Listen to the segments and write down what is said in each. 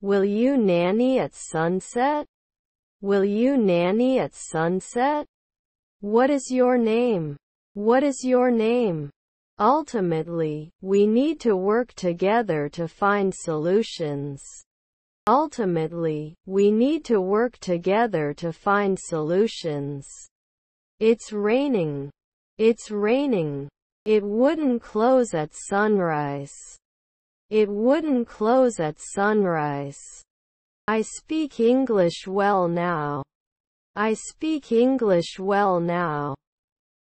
Will you nanny at sunset? Will you nanny at sunset? What is your name? What is your name? Ultimately, we need to work together to find solutions. Ultimately, we need to work together to find solutions. It's raining. It's raining. It wouldn't close at sunrise. It wouldn't close at sunrise. I speak English well now. I speak English well now.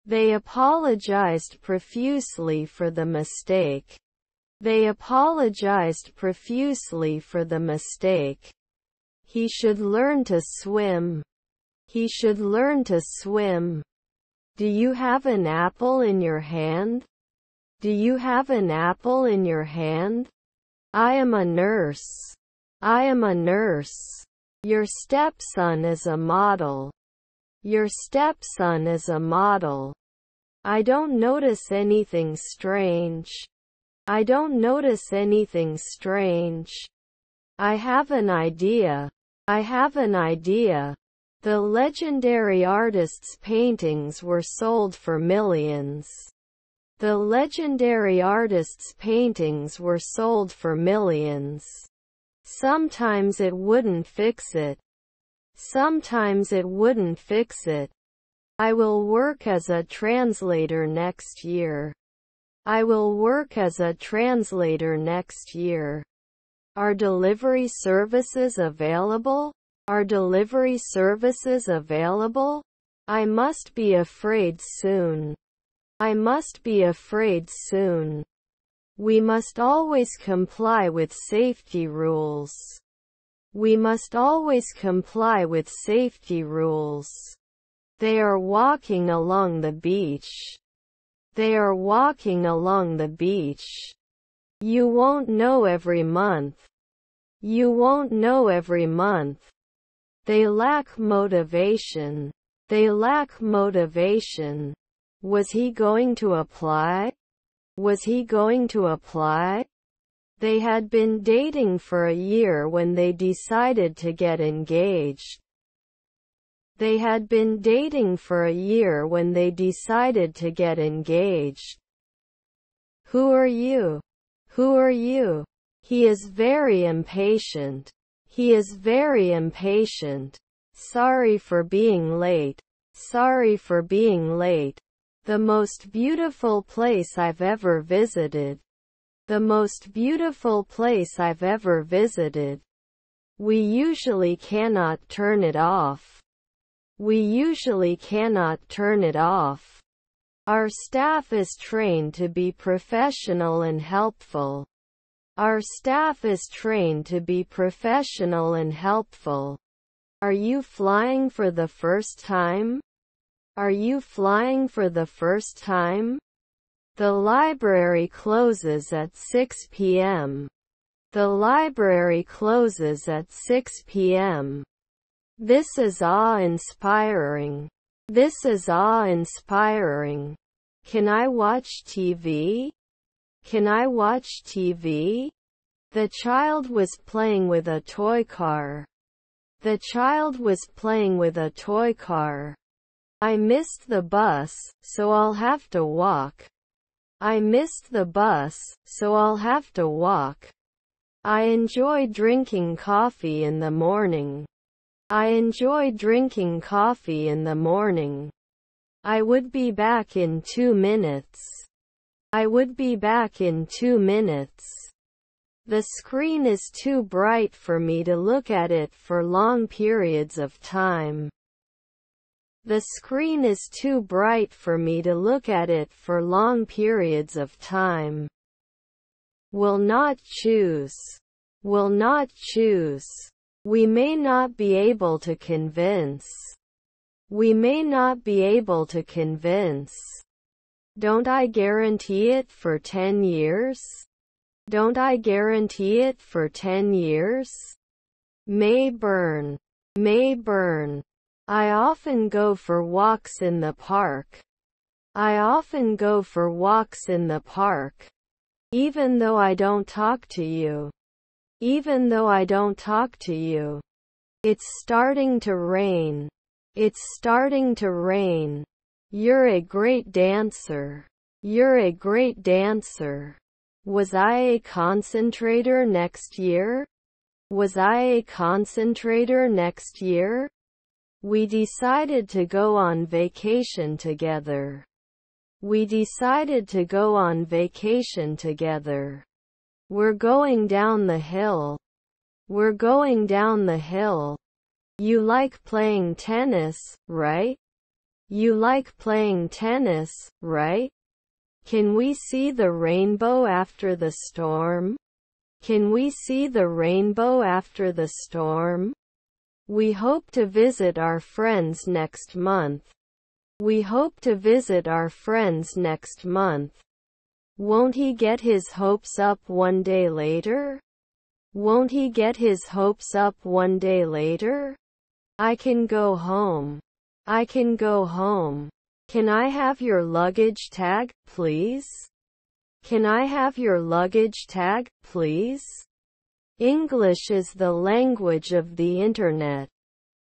They apologized profusely for the mistake. They apologized profusely for the mistake. He should learn to swim. He should learn to swim. Do you have an apple in your hand? Do you have an apple in your hand? I am a nurse. I am a nurse. Your stepson is a model. Your stepson is a model. I don't notice anything strange. I don't notice anything strange. I have an idea. I have an idea. The legendary artist's paintings were sold for millions. The legendary artist's paintings were sold for millions. Sometimes it wouldn't fix it. Sometimes it wouldn't fix it. I will work as a translator next year. I will work as a translator next year. Are delivery services available? Are delivery services available? I must be afraid soon. I must be afraid soon. We must always comply with safety rules. We must always comply with safety rules. They are walking along the beach. They are walking along the beach. You won't know every month. You won't know every month. They lack motivation. They lack motivation. Was he going to apply? Was he going to apply? They had been dating for a year when they decided to get engaged. They had been dating for a year when they decided to get engaged. Who are you? Who are you? He is very impatient. He is very impatient. Sorry for being late. Sorry for being late. The most beautiful place I've ever visited. The most beautiful place I've ever visited. We usually cannot turn it off. We usually cannot turn it off. Our staff is trained to be professional and helpful. Our staff is trained to be professional and helpful. Are you flying for the first time? Are you flying for the first time? The library closes at 6 p.m. The library closes at 6 p.m. This is awe-inspiring. This is awe-inspiring. Can I watch TV? Can I watch TV? The child was playing with a toy car. The child was playing with a toy car. I missed the bus, so I'll have to walk. I missed the bus, so I'll have to walk. I enjoy drinking coffee in the morning. I enjoy drinking coffee in the morning. I would be back in 2 minutes. I would be back in 2 minutes. The screen is too bright for me to look at it for long periods of time. The screen is too bright for me to look at it for long periods of time. Will not choose. Will not choose. We may not be able to convince. We may not be able to convince. Don't I guarantee it for 10 years? Don't I guarantee it for 10 years? May burn. May burn. I often go for walks in the park. I often go for walks in the park. Even though I don't talk to you. Even though I don't talk to you. It's starting to rain. It's starting to rain. You're a great dancer. You're a great dancer. Was I a concentrator next year? Was I a concentrator next year? We decided to go on vacation together. We decided to go on vacation together. We're going down the hill. We're going down the hill. You like playing tennis, right? You like playing tennis, right? Can we see the rainbow after the storm? Can we see the rainbow after the storm? We hope to visit our friends next month. We hope to visit our friends next month. Won't he get his hopes up one day later? Won't he get his hopes up one day later? I can go home. I can go home. Can I have your luggage tag, please? Can I have your luggage tag, please? English is the language of the internet.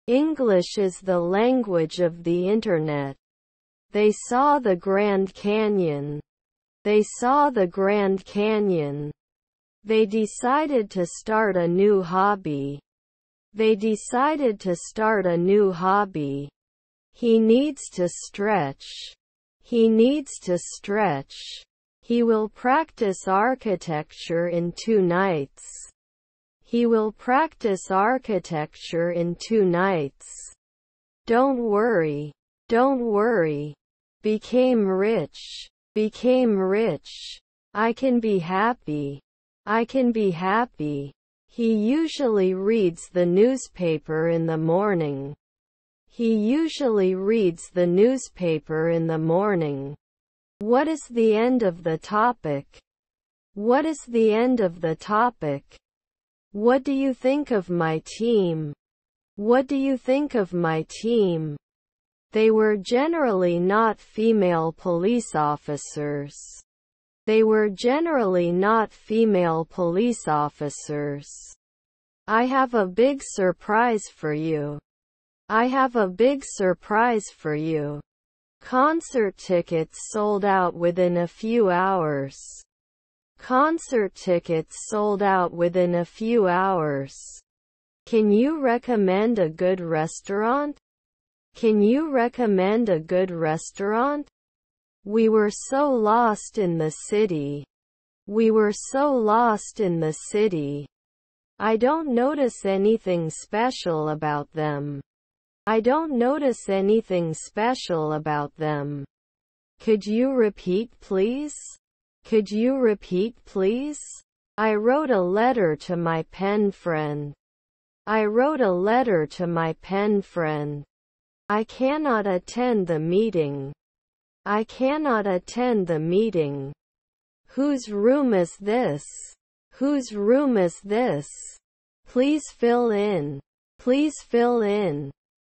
English is the language of the internet. They saw the Grand Canyon. They saw the Grand Canyon. They decided to start a new hobby. They decided to start a new hobby. He needs to stretch. He needs to stretch. He will practice architecture in 2 nights. He will practice architecture in 2 nights. Don't worry. Don't worry. Became rich. Became rich. I can be happy. I can be happy. He usually reads the newspaper in the morning. He usually reads the newspaper in the morning. What is the end of the topic? What is the end of the topic? What do you think of my team? What do you think of my team? They were generally not female police officers. They were generally not female police officers. I have a big surprise for you. I have a big surprise for you. Concert tickets sold out within a few hours. Concert tickets sold out within a few hours. Can you recommend a good restaurant? Can you recommend a good restaurant? We were so lost in the city. We were so lost in the city. I don't notice anything special about them. I don't notice anything special about them. Could you repeat, please? Could you repeat, please? I wrote a letter to my pen friend. I wrote a letter to my pen friend. I cannot attend the meeting. I cannot attend the meeting. Whose room is this? Whose room is this? Please fill in. Please fill in.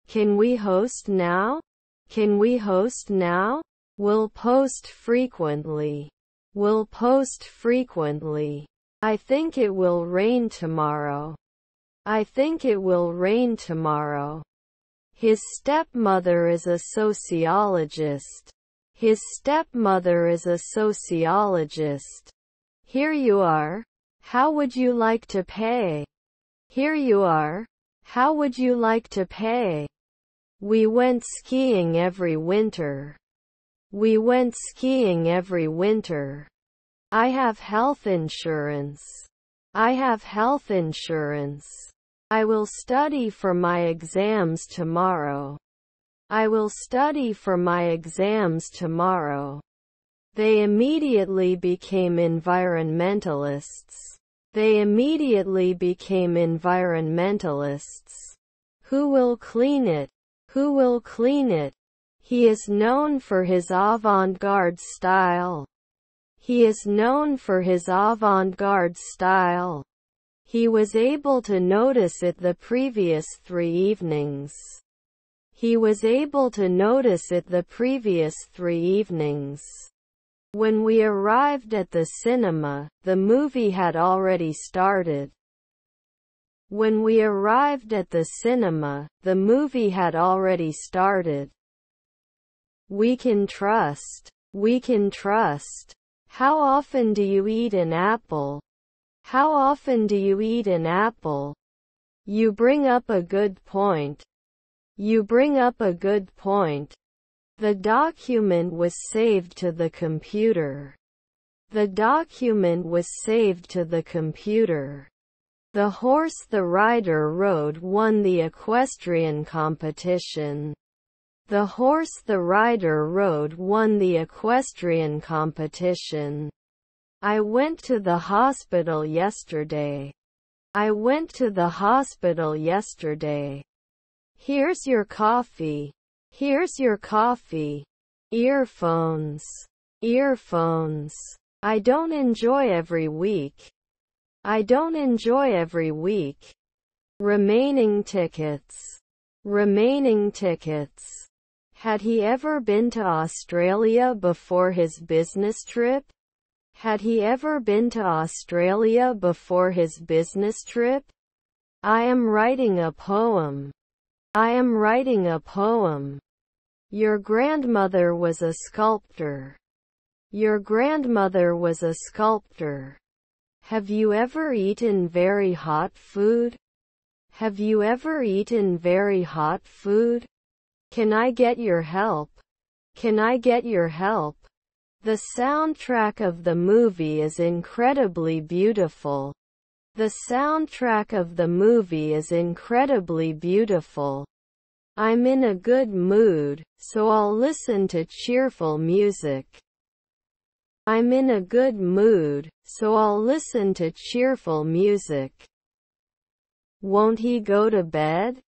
Can we host now? Can we host now? We'll post frequently. We'll post frequently. I think it will rain tomorrow. I think it will rain tomorrow. His stepmother is a sociologist. His stepmother is a sociologist. Here you are. How would you like to pay? Here you are. How would you like to pay? We went skiing every winter. We went skiing every winter. I have health insurance. I have health insurance. I will study for my exams tomorrow. I will study for my exams tomorrow. They immediately became environmentalists. They immediately became environmentalists. Who will clean it? Who will clean it? He is known for his avant-garde style. He is known for his avant-garde style. He was able to notice it the previous 3 evenings. He was able to notice it the previous 3 evenings. When we arrived at the cinema, the movie had already started. When we arrived at the cinema, the movie had already started. We can trust. We can trust. How often do you eat an apple? How often do you eat an apple? You bring up a good point. You bring up a good point. The document was saved to the computer. The document was saved to the computer. The horse the rider rode won the equestrian competition. The horse the rider rode won the equestrian competition. I went to the hospital yesterday. I went to the hospital yesterday. Here's your coffee. Here's your coffee. Earphones. Earphones. I don't enjoy every week. I don't enjoy every week. Remaining tickets. Remaining tickets. Had he ever been to Australia before his business trip? Had he ever been to Australia before his business trip? I am writing a poem. I am writing a poem. Your grandmother was a sculptor. Your grandmother was a sculptor. Have you ever eaten very hot food? Have you ever eaten very hot food? Can I get your help? Can I get your help? The soundtrack of the movie is incredibly beautiful. The soundtrack of the movie is incredibly beautiful. I'm in a good mood, so I'll listen to cheerful music. I'm in a good mood, so I'll listen to cheerful music. Won't he go to bed?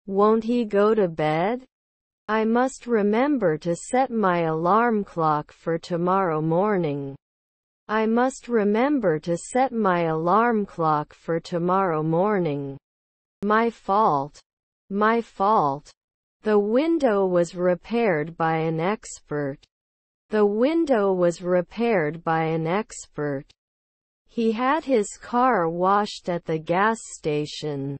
Won't he go to bed? I must remember to set my alarm clock for tomorrow morning. I must remember to set my alarm clock for tomorrow morning. My fault. My fault. The window was repaired by an expert. The window was repaired by an expert. He had his car washed at the gas station.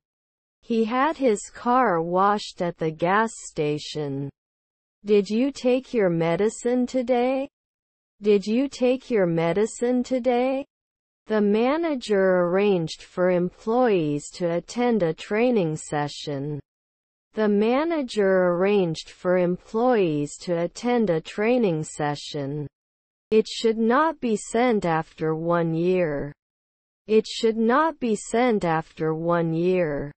He had his car washed at the gas station. Did you take your medicine today? Did you take your medicine today? The manager arranged for employees to attend a training session. The manager arranged for employees to attend a training session. It should not be sent after 1 year. It should not be sent after 1 year.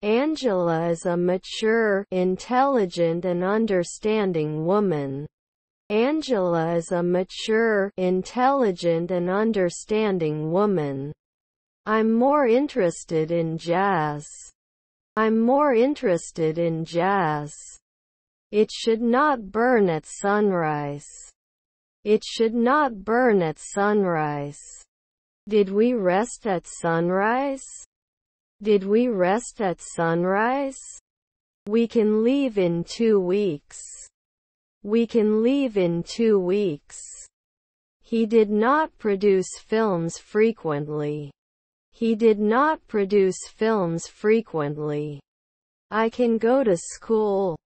Angela is a mature, intelligent and understanding woman. Angela is a mature, intelligent and understanding woman. I'm more interested in jazz. I'm more interested in jazz. It should not burn at sunrise. It should not burn at sunrise. Did we rest at sunrise? Did we rest at sunrise? We can leave in 2 weeks. We can leave in 2 weeks. He did not produce films frequently. He did not produce films frequently. I can go to school.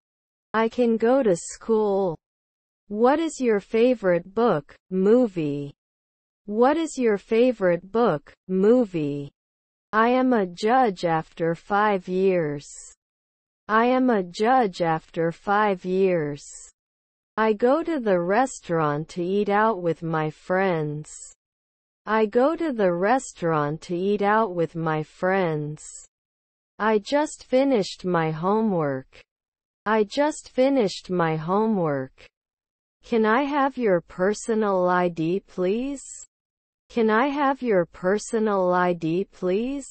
I can go to school. What is your favorite book, movie? What is your favorite book, movie? I am a judge after 5 years. I am a judge after 5 years. I go to the restaurant to eat out with my friends. I go to the restaurant to eat out with my friends. I just finished my homework. I just finished my homework. Can I have your personal ID, please? Can I have your personal ID, please?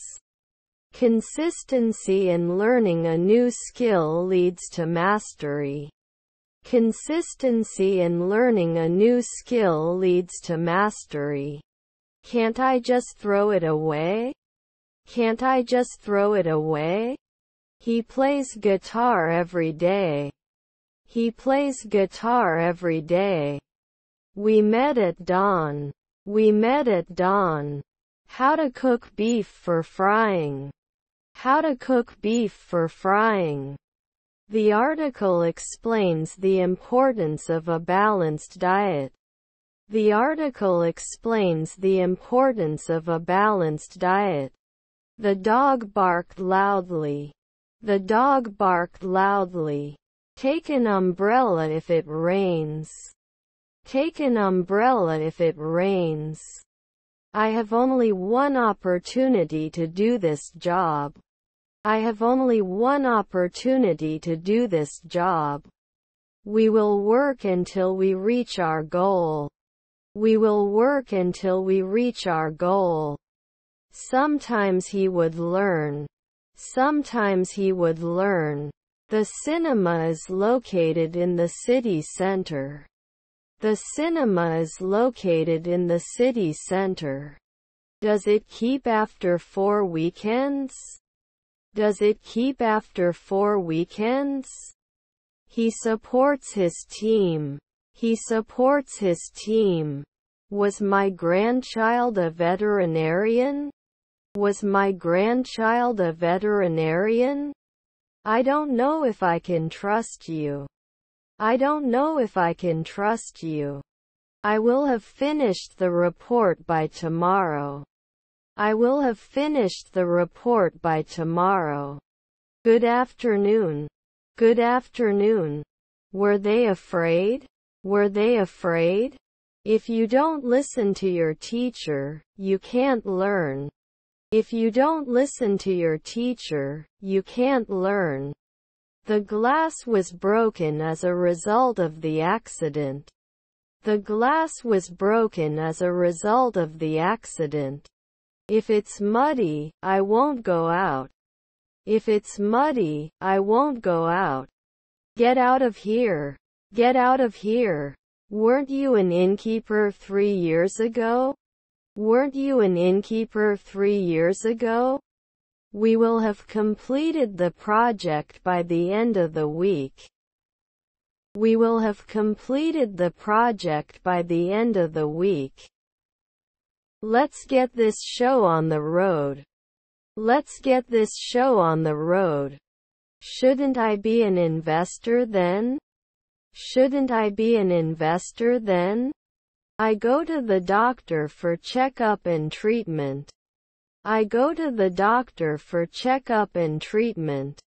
Consistency in learning a new skill leads to mastery. Consistency in learning a new skill leads to mastery. Can't I just throw it away? Can't I just throw it away? He plays guitar every day. He plays guitar every day. We met at dawn. We met at dawn. How to cook beef for frying. How to cook beef for frying. The article explains the importance of a balanced diet. The article explains the importance of a balanced diet. The dog barked loudly. The dog barked loudly. Take an umbrella if it rains. Take an umbrella if it rains. I have only one opportunity to do this job. I have only one opportunity to do this job. We will work until we reach our goal. We will work until we reach our goal. Sometimes he would learn. Sometimes he would learn. The cinema is located in the city center. The cinema is located in the city center. Does it keep after 4 weekends? Does it keep after 4 weekends? He supports his team. He supports his team. Was my grandchild a veterinarian? Was my grandchild a veterinarian? I don't know if I can trust you. I don't know if I can trust you. I will have finished the report by tomorrow. I will have finished the report by tomorrow. Good afternoon. Good afternoon. Were they afraid? Were they afraid? If you don't listen to your teacher, you can't learn. If you don't listen to your teacher, you can't learn. The glass was broken as a result of the accident. The glass was broken as a result of the accident. If it's muddy, I won't go out. If it's muddy, I won't go out. Get out of here. Get out of here. Weren't you an innkeeper 3 years ago? Weren't you an innkeeper 3 years ago? We will have completed the project by the end of the week. We will have completed the project by the end of the week. Let's get this show on the road. Let's get this show on the road. Shouldn't I be an investor then? Shouldn't I be an investor then? I go to the doctor for checkup and treatment. I go to the doctor for checkup and treatment.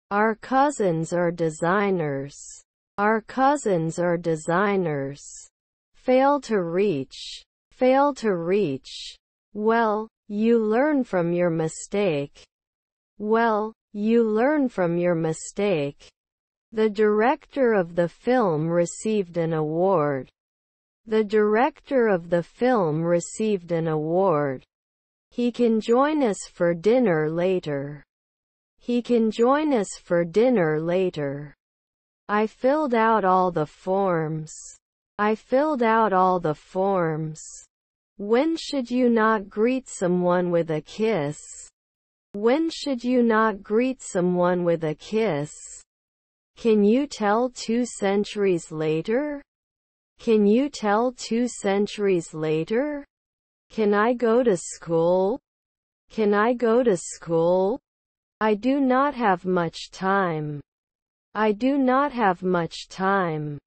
Our cousins are designers. Our cousins are designers. Fail to reach. Fail to reach. Well, you learn from your mistake. Well, you learn from your mistake. The director of the film received an award. The director of the film received an award. He can join us for dinner later. He can join us for dinner later. I filled out all the forms. I filled out all the forms. When should you not greet someone with a kiss? When should you not greet someone with a kiss? Can you tell 2 centuries later? Can you tell 2 centuries later? Can I go to school? Can I go to school? I do not have much time. I do not have much time.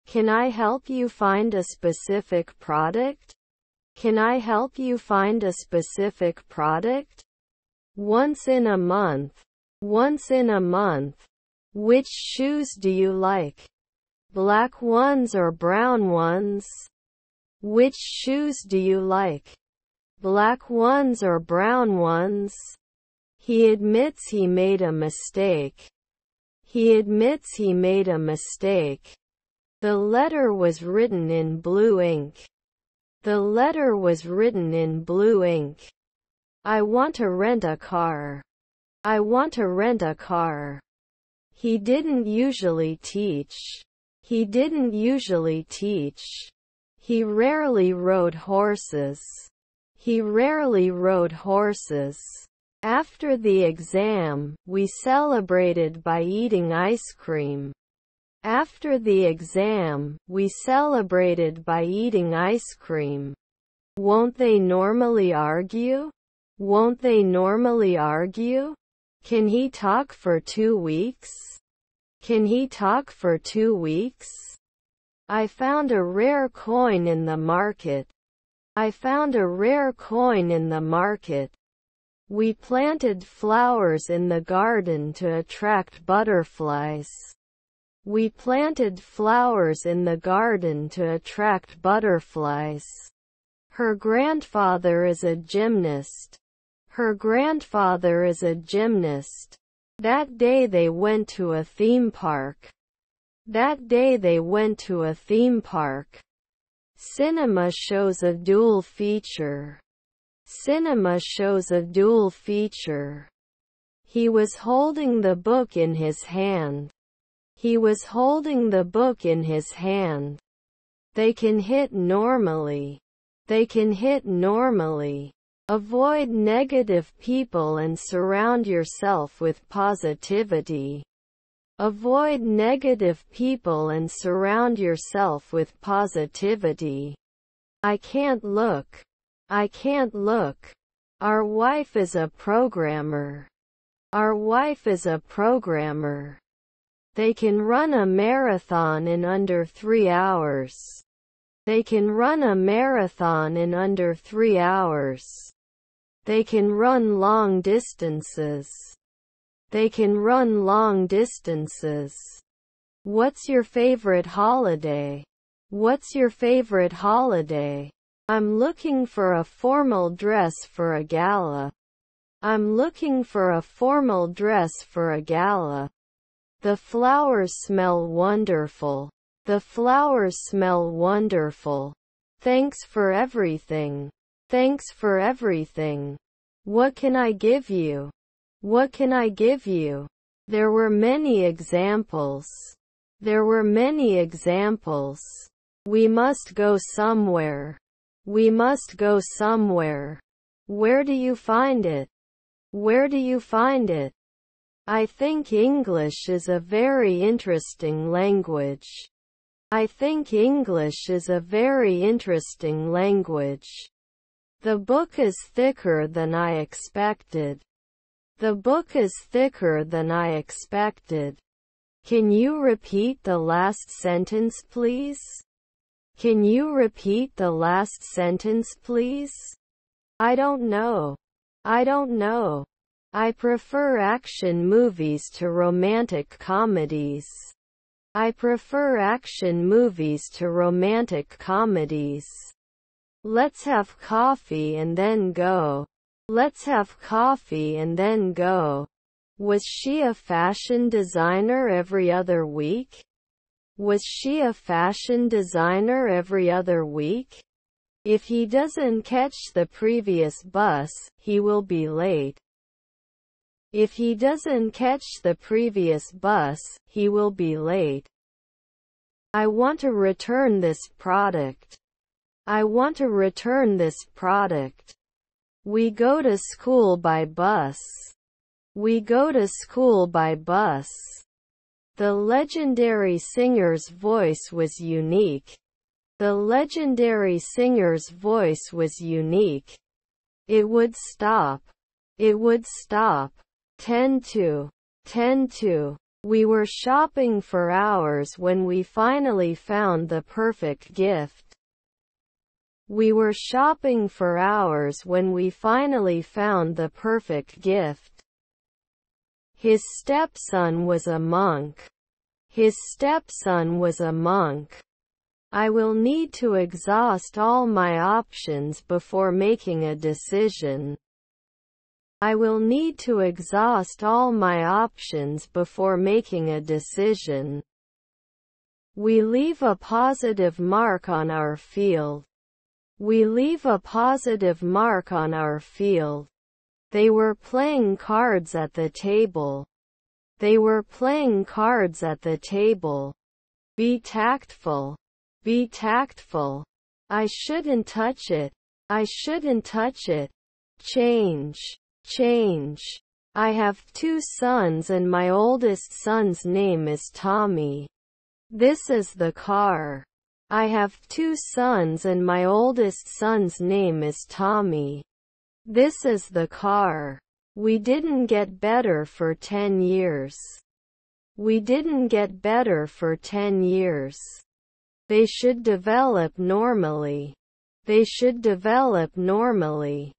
Can I help you find a specific product? Can I help you find a specific product? Once in a month. Once in a month. Which shoes do you like? Black ones or brown ones? Which shoes do you like? Black ones or brown ones? He admits he made a mistake. He admits he made a mistake. The letter was written in blue ink. The letter was written in blue ink. I want to rent a car. I want to rent a car. He didn't usually teach. He didn't usually teach. He rarely rode horses. He rarely rode horses. After the exam, we celebrated by eating ice cream. After the exam, we celebrated by eating ice cream. Won't they normally argue? Won't they normally argue? Can he talk for 2 weeks? Can he talk for 2 weeks? I found a rare coin in the market. I found a rare coin in the market. We planted flowers in the garden to attract butterflies. We planted flowers in the garden to attract butterflies. Her grandfather is a gymnast. Her grandfather is a gymnast. That day they went to a theme park. That day they went to a theme park. Cinema shows a dual feature. Cinema shows a dual feature. He was holding the book in his hand. He was holding the book in his hand. They can hit normally. They can hit normally. Avoid negative people and surround yourself with positivity. Avoid negative people and surround yourself with positivity. I can't look. I can't look. Our wife is a programmer. Our wife is a programmer. They can run a marathon in under 3 hours. They can run a marathon in under 3 hours. They can run long distances. They can run long distances. What's your favorite holiday? What's your favorite holiday? I'm looking for a formal dress for a gala. I'm looking for a formal dress for a gala. The flowers smell wonderful. The flowers smell wonderful. Thanks for everything. Thanks for everything. What can I give you? What can I give you? There were many examples. There were many examples. We must go somewhere. We must go somewhere. Where do you find it? Where do you find it? I think English is a very interesting language. I think English is a very interesting language. The book is thicker than I expected. The book is thicker than I expected. Can you repeat the last sentence, please? Can you repeat the last sentence, please? I don't know. I don't know. I prefer action movies to romantic comedies. I prefer action movies to romantic comedies. Let's have coffee and then go. Let's have coffee and then go. Was she a fashion designer every other week? Was she a fashion designer every other week? If he doesn't catch the previous bus, he will be late. If he doesn't catch the previous bus, he will be late. I want to return this product. I want to return this product. We go to school by bus. We go to school by bus. The legendary singer's voice was unique. The legendary singer's voice was unique. It would stop. It would stop. 10 to. 10 to. We were shopping for hours when we finally found the perfect gift. We were shopping for hours when we finally found the perfect gift. His stepson was a monk. His stepson was a monk. I will need to exhaust all my options before making a decision. I will need to exhaust all my options before making a decision. We leave a positive mark on our field. We leave a positive mark on our field. They were playing cards at the table. They were playing cards at the table. Be tactful. Be tactful. I shouldn't touch it. I shouldn't touch it. Change. Change. I have 2 sons and my oldest son's name is Tommy. This is the car. I have 2 sons and my oldest son's name is Tommy. This is the car. We didn't get better for 10 years. We didn't get better for 10 years. They should develop normally. They should develop normally.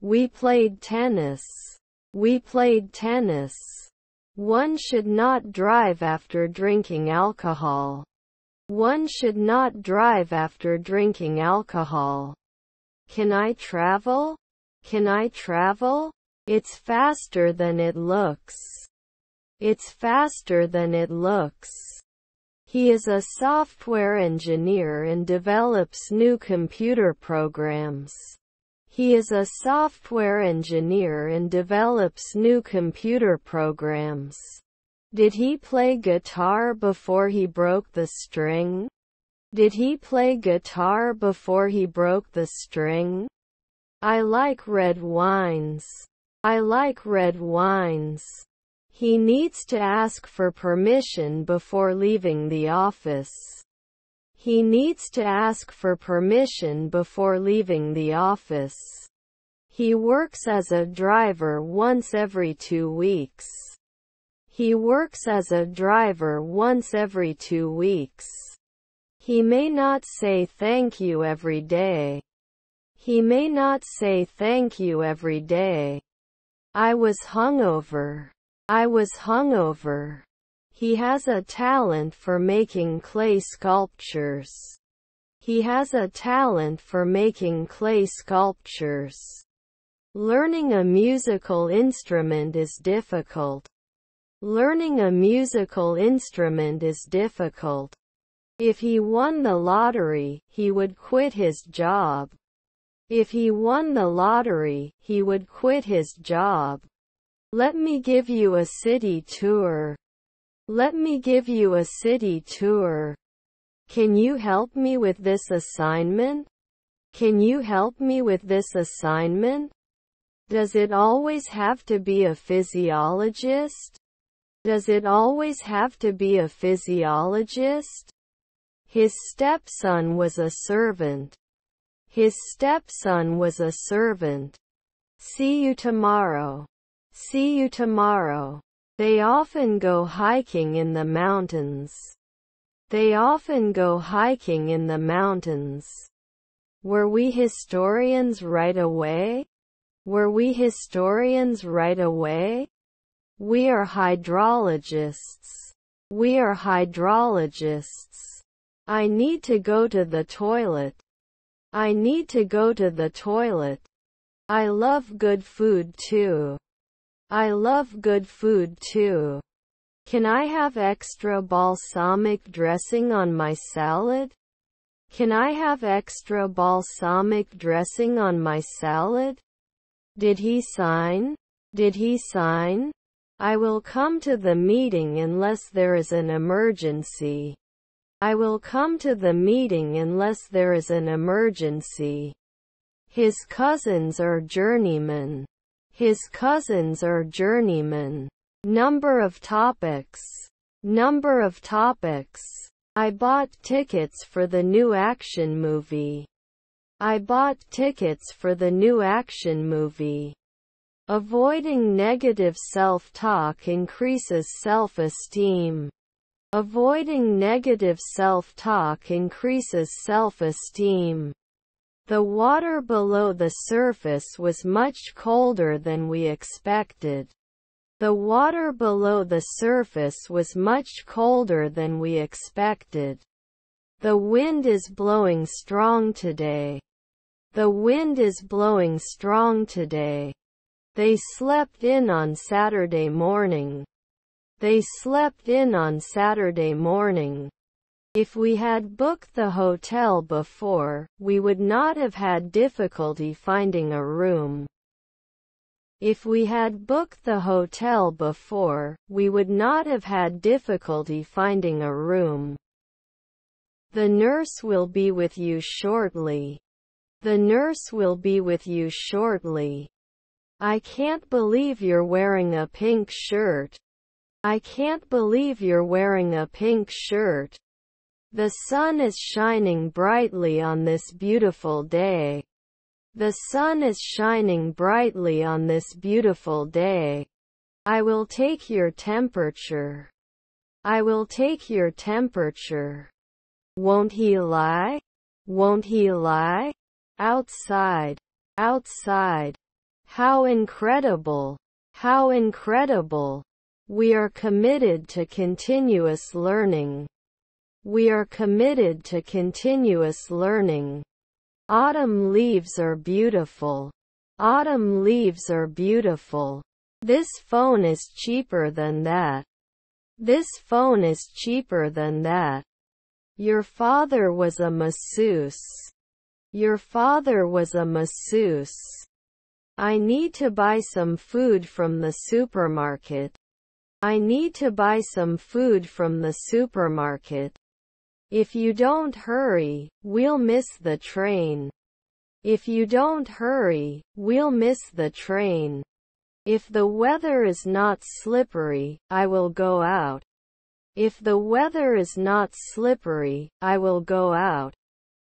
We played tennis. We played tennis. One should not drive after drinking alcohol. One should not drive after drinking alcohol. Can I travel? Can I travel? It's faster than it looks. It's faster than it looks. He is a software engineer and develops new computer programs. He is a software engineer and develops new computer programs. Did he play guitar before he broke the string? Did he play guitar before he broke the string? I like red wines. I like red wines. He needs to ask for permission before leaving the office. He needs to ask for permission before leaving the office. He works as a driver once every 2 weeks. He works as a driver once every 2 weeks. He may not say thank you every day. He may not say thank you every day. I was hungover. I was hungover. He has a talent for making clay sculptures. He has a talent for making clay sculptures. Learning a musical instrument is difficult. Learning a musical instrument is difficult. If he won the lottery, he would quit his job. If he won the lottery, he would quit his job. Let me give you a city tour. Let me give you a city tour. Can you help me with this assignment? Can you help me with this assignment? Does it always have to be a physiologist? Does it always have to be a physiologist? His stepson was a servant. His stepson was a servant. See you tomorrow. See you tomorrow. They often go hiking in the mountains. They often go hiking in the mountains. Were we historians right away? Were we historians right away? We are hydrologists. We are hydrologists. I need to go to the toilet. I need to go to the toilet. I love good food too. I love good food too. Can I have extra balsamic dressing on my salad? Can I have extra balsamic dressing on my salad? Did he sign? Did he sign? I will come to the meeting unless there is an emergency. I will come to the meeting unless there is an emergency. His cousins are journeymen. His cousins are journeymen. Number of topics. Number of topics. I bought tickets for the new action movie. I bought tickets for the new action movie. Avoiding negative self-talk increases self-esteem. Avoiding negative self-talk increases self-esteem. The water below the surface was much colder than we expected. The water below the surface was much colder than we expected. The wind is blowing strong today. The wind is blowing strong today. They slept in on Saturday morning. They slept in on Saturday morning. If we had booked the hotel before, we would not have had difficulty finding a room. If we had booked the hotel before, we would not have had difficulty finding a room. The nurse will be with you shortly. The nurse will be with you shortly. I can't believe you're wearing a pink shirt. I can't believe you're wearing a pink shirt. The sun is shining brightly on this beautiful day. The sun is shining brightly on this beautiful day. I will take your temperature. I will take your temperature. Won't he lie? Won't he lie? Outside. Outside. How incredible! How incredible! We are committed to continuous learning. We are committed to continuous learning. Autumn leaves are beautiful. Autumn leaves are beautiful. This phone is cheaper than that. This phone is cheaper than that. Your father was a masseuse. Your father was a masseuse. I need to buy some food from the supermarket. I need to buy some food from the supermarket. If you don't hurry, we'll miss the train. If you don't hurry, we'll miss the train. If the weather is not slippery, I will go out. If the weather is not slippery, I will go out.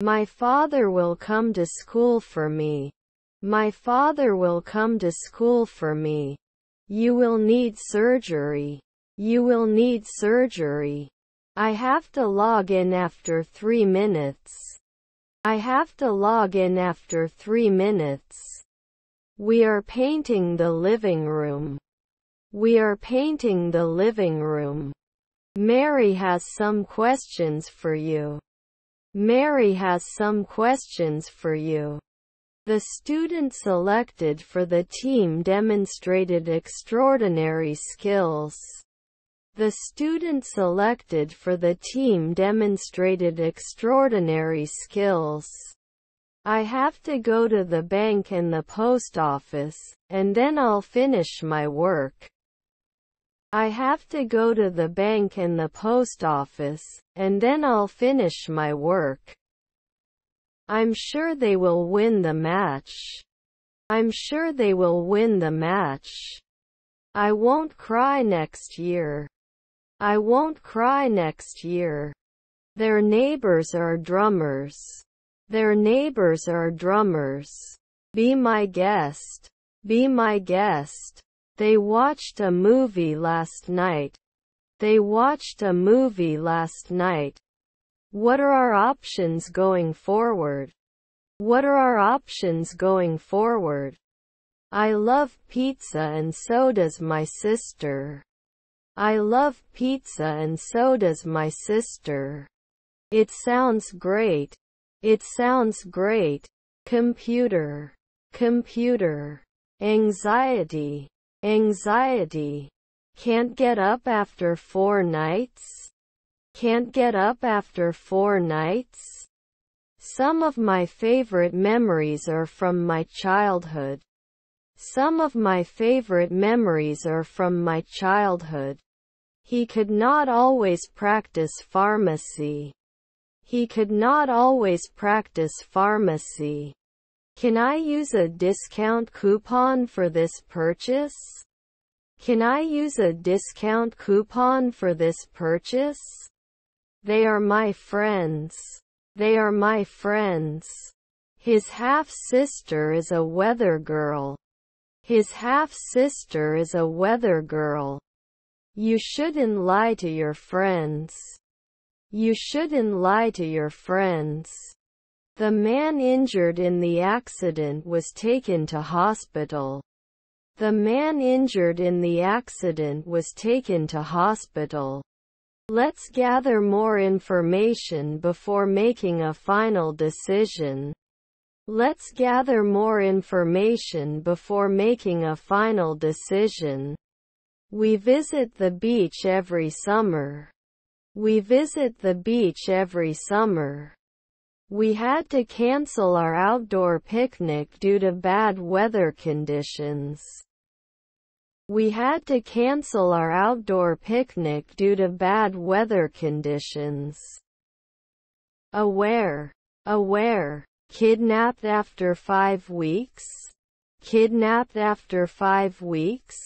My father will come to school for me. My father will come to school for me. You will need surgery. You will need surgery. I have to log in after 3 minutes. I have to log in after 3 minutes. We are painting the living room. We are painting the living room. Mary has some questions for you. Mary has some questions for you. The student selected for the team demonstrated extraordinary skills. The student selected for the team demonstrated extraordinary skills. I have to go to the bank and the post office, and then I'll finish my work. I have to go to the bank and the post office, and then I'll finish my work. I'm sure they will win the match. I'm sure they will win the match. I won't cry next year. I won't cry next year. Their neighbors are drummers. Their neighbors are drummers. Be my guest. Be my guest. They watched a movie last night. They watched a movie last night. What are our options going forward? What are our options going forward? I love pizza and so does my sister. I love pizza and so does my sister. It sounds great. It sounds great. Computer. Computer. Anxiety. Anxiety. Can't get up after 4 nights? Can't get up after 4 nights? Some of my favorite memories are from my childhood. Some of my favorite memories are from my childhood. He could not always practice pharmacy. He could not always practice pharmacy. Can I use a discount coupon for this purchase? Can I use a discount coupon for this purchase? They are my friends. They are my friends. His half-sister is a weather girl. His half-sister is a weather girl. You shouldn't lie to your friends. You shouldn't lie to your friends. The man injured in the accident was taken to hospital. The man injured in the accident was taken to hospital. Let's gather more information before making a final decision. Let's gather more information before making a final decision. We visit the beach every summer. We visit the beach every summer. We had to cancel our outdoor picnic due to bad weather conditions. We had to cancel our outdoor picnic due to bad weather conditions. Aware. Aware. Kidnapped after 5 weeks? Kidnapped after 5 weeks?